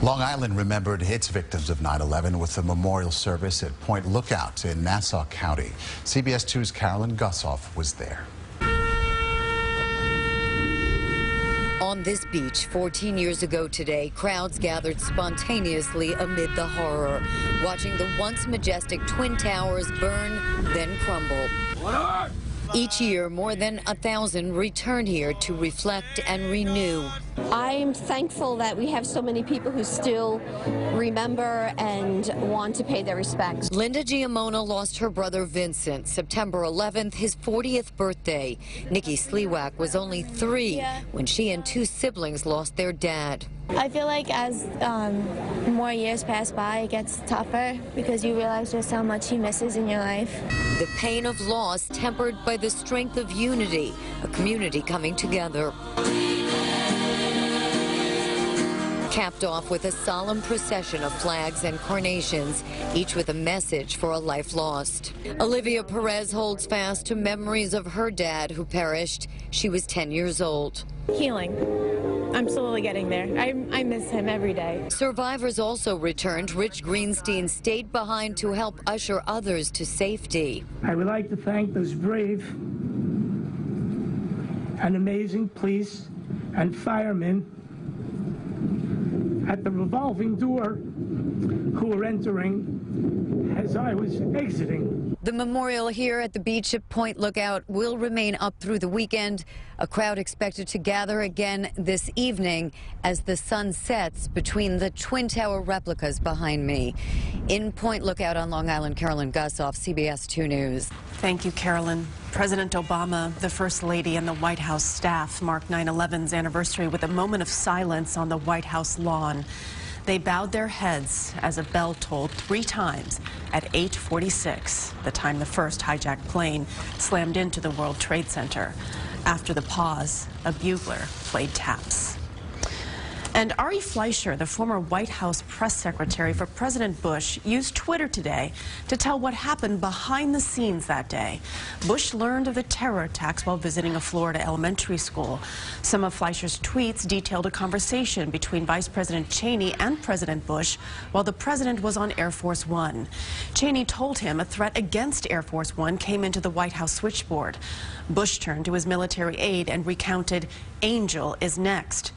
Long Island remembered its victims of 9/11 with a memorial service at Point Lookout in Nassau County. CBS 2's Carolyn Gusoff was there. On this beach 14 years ago today, crowds gathered spontaneously amid the horror, watching the once majestic Twin Towers burn, then crumble. Each year, more than 1,000 return here to reflect and renew. I'm thankful that we have so many people who still remember and want to pay their respects. Linda Giamona lost her brother Vincent September 11th, his 40th birthday. Nikki Sliwak was only 3 when she and 2 siblings lost their dad. I feel like as more years pass by, it gets tougher because you realize just how much he misses in your life. The pain of loss tempered by the strength of unity, a community coming together. Capped off with a solemn procession of flags and carnations, each with a message for a life lost. Olivia Perez holds fast to memories of her dad who perished. She was 10 years old. Healing. I'm slowly getting there. I miss him every day. Survivors also returned. Rich Greenstein stayed behind to help usher others to safety. I would like to thank those brave and amazing police and firemen at the revolving door who were entering as I was exiting. The memorial here at the beach at Point Lookout will remain up through the weekend. A crowd expected to gather again this evening as the sun sets between the Twin Tower replicas behind me. In Point Lookout on Long Island, Carolyn Gusoff, CBS 2 News. Thank you, Carolyn. President Obama, the First Lady, and the White House staff marked 9/11's anniversary with a moment of silence on the White House lawn. They bowed their heads as a bell tolled 3 times at 8:46, the time the first hijacked plane slammed into the World Trade Center. After the pause, a bugler played taps. And Ari Fleischer, the former White House press secretary for President Bush, used Twitter today to tell what happened behind the scenes that day. Bush learned of the terror attacks while visiting a Florida elementary school. Some of Fleischer's tweets detailed a conversation between Vice President Cheney and President Bush while the president was on Air Force One. Cheney told him a threat against Air Force One came into the White House switchboard. Bush turned to his military aide and recounted, "Angel is next."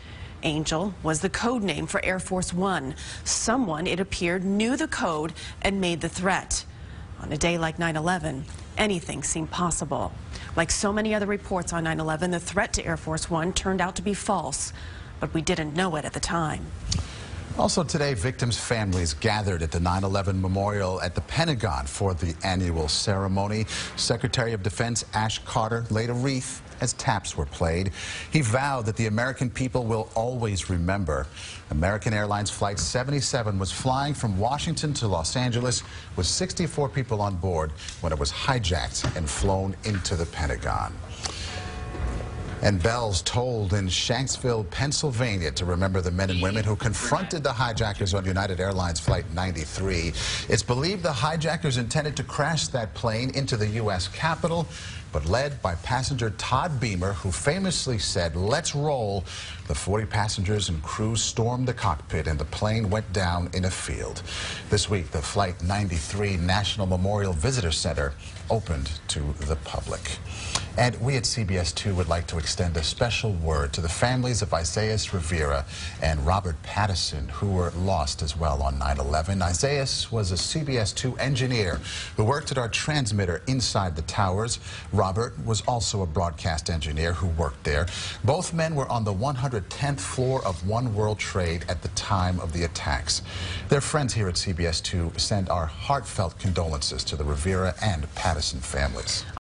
Angel was the code name for Air Force One. Someone, it appeared, knew the code and made the threat. On a day like 9/11, anything seemed possible. Like so many other reports on 9/11, the threat to Air Force One turned out to be false, but we didn't know it at the time. Also today, victims' families gathered at the 9/11 memorial at the Pentagon for the annual ceremony. Secretary of Defense Ash Carter laid a wreath as taps were played. He vowed that the American people will always remember. American Airlines Flight 77 was flying from Washington to Los Angeles with 64 people on board when it was hijacked and flown into the Pentagon. And bells tolled in Shanksville, Pennsylvania to remember the men and women who confronted the hijackers on United Airlines Flight 93. It's believed the hijackers intended to crash that plane into the U.S. Capitol, but led by passenger Todd Beamer, who famously said, "Let's roll." The 40 passengers and crew stormed the cockpit and the plane went down in a field. This week, the Flight 93 National Memorial Visitor Center opened to the public. And we at CBS 2 would like to extend a special word to the families of Isaias Rivera and Robert Patterson, who were lost as well on 9/11. Isaias was a CBS 2 engineer who worked at our transmitter inside the towers. Robert was also a broadcast engineer who worked there. Both men were on the 110th floor of One World Trade at the time of the attacks. Their friends here at CBS 2 send our heartfelt condolences to the Rivera and Patterson families.